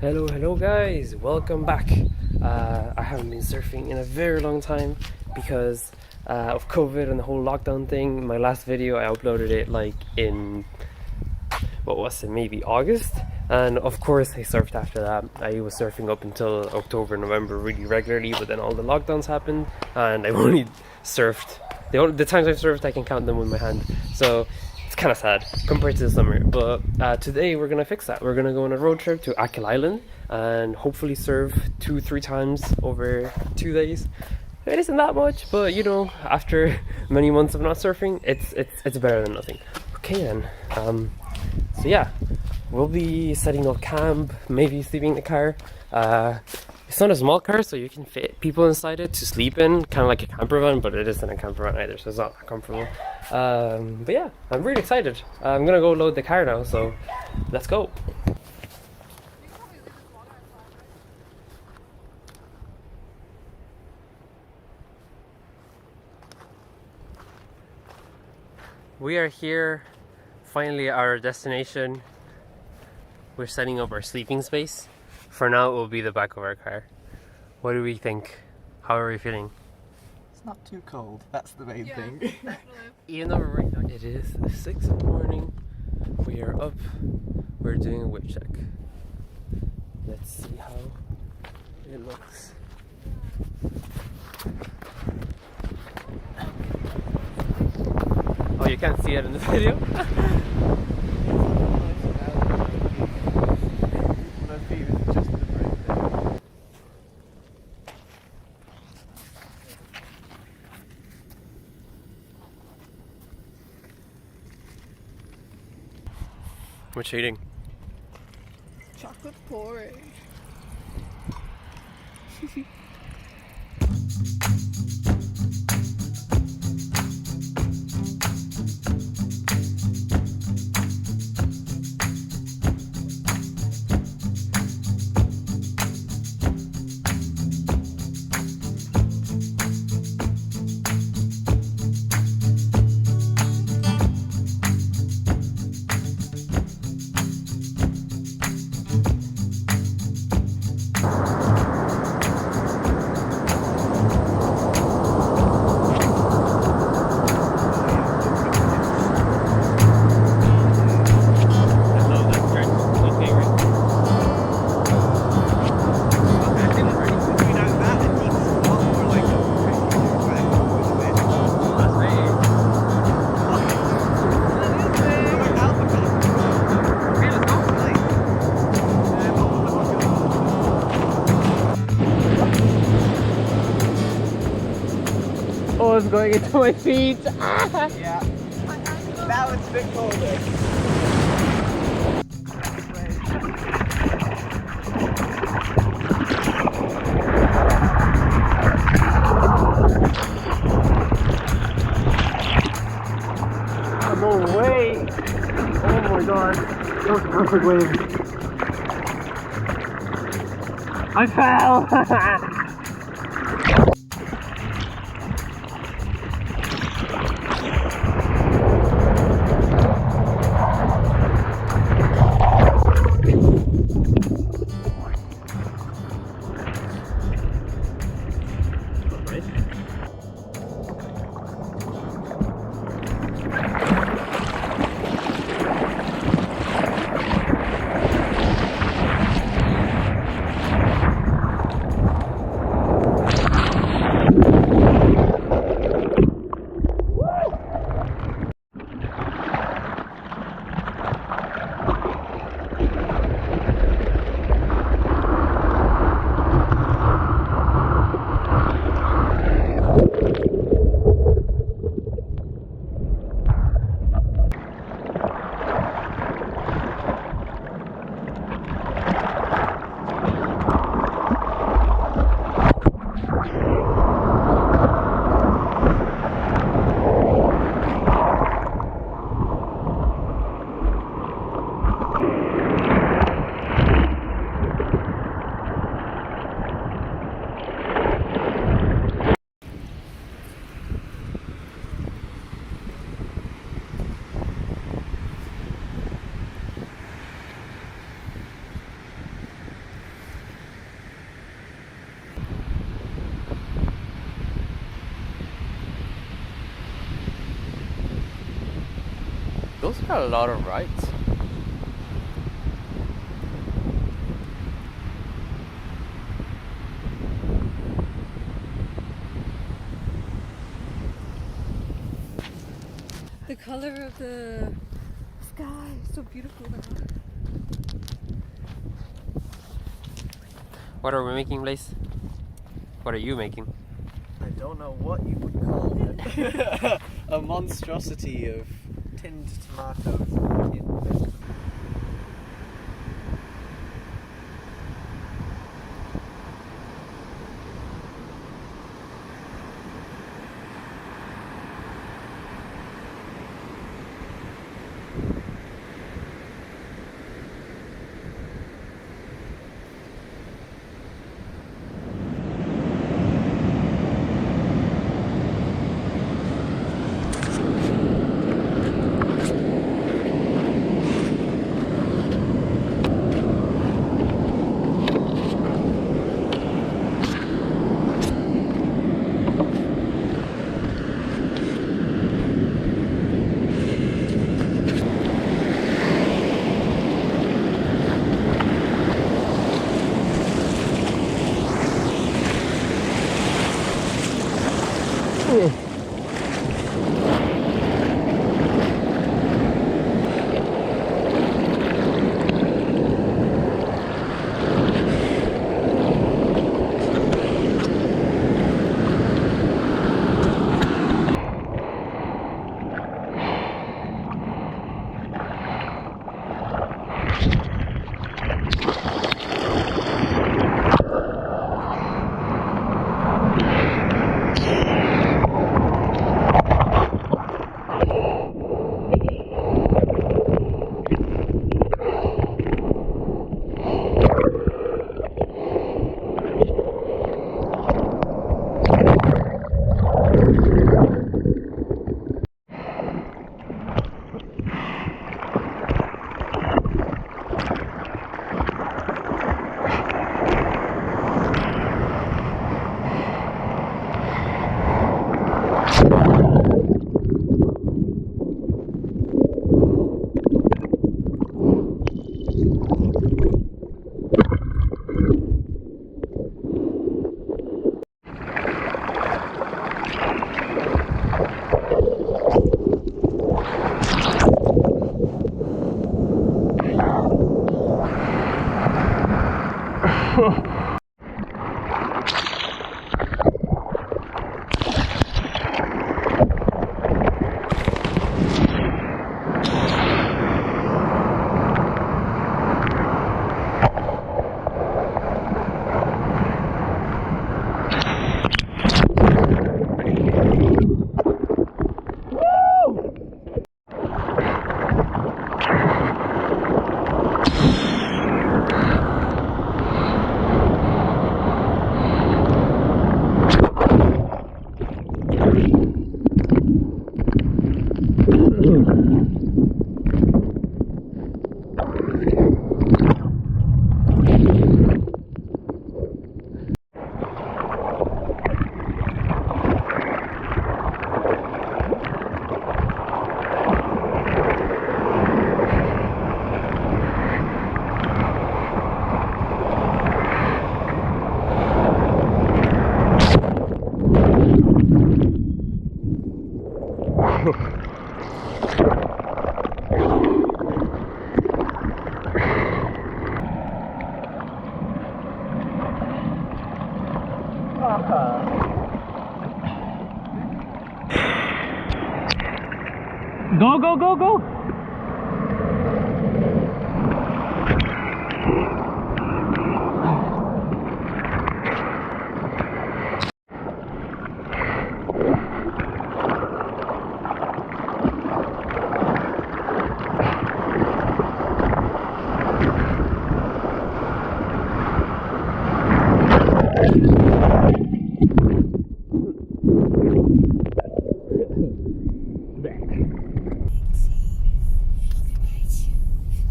Hello guys, welcome back. I haven't been surfing in a very long time because of COVID and the whole lockdown thing. My last video I uploaded it like in, what was it, maybe August, and of course I surfed after that. I was surfing up until October, November really regularly, but then all the lockdowns happened and I've only surfed, the times I've surfed I can count them with my hand, so it's kind of sad compared to the summer. But today we're gonna fix that. We're gonna go on a road trip to Achill Island and hopefully surf 2-3 times over 2 days. It isn't that much, but you know, after many months of not surfing, it's better than nothing. Okay then, so yeah, we'll be setting up camp, maybe sleeping in the car. It's not a small car, so you can fit people inside it to sleep in, kind of like a camper van, but it isn't a camper van either, so it's not that comfortable. But yeah, I'm really excited. I'm gonna go load the car now, so let's go. We are here, finally at our destination. We're setting up our sleeping space. For now, it will be the back of our car. What do we think? How are we feeling? It's not too cold, that's the main thing. Even though it is 6 in the morning, we are up, we're doing a wave check. Let's see how it looks. Oh, you can't see it in this video? What you eating? Chocolate porridge. Oh, it's going into my feet. Yeah, now it's a bit colder. No way! Oh my god, that was a perfect wave. I fell! also got a lot of rides. The color of the sky is so beautiful now. What are we making, Blaze? What are you making? I don't know what you would call it. A monstrosity of tinned tomatoes in vegetable. Go, go, go, go!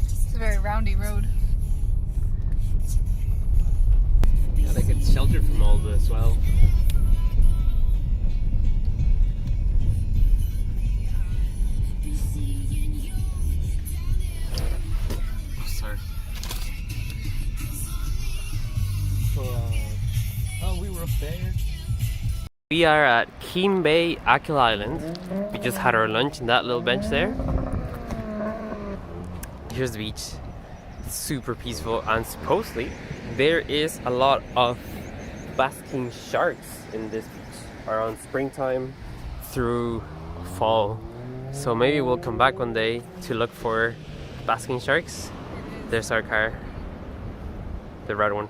It's a very roundy road. Yeah, they get shelter from all this as well. up there. We are at Keem Bay, Achill Island. We just had our lunch in that little bench there. Here's the beach. It's super peaceful, and supposedly there is a lot of basking sharks in this beach around springtime through fall. So maybe we'll come back one day to look for basking sharks. There's our car, the red one.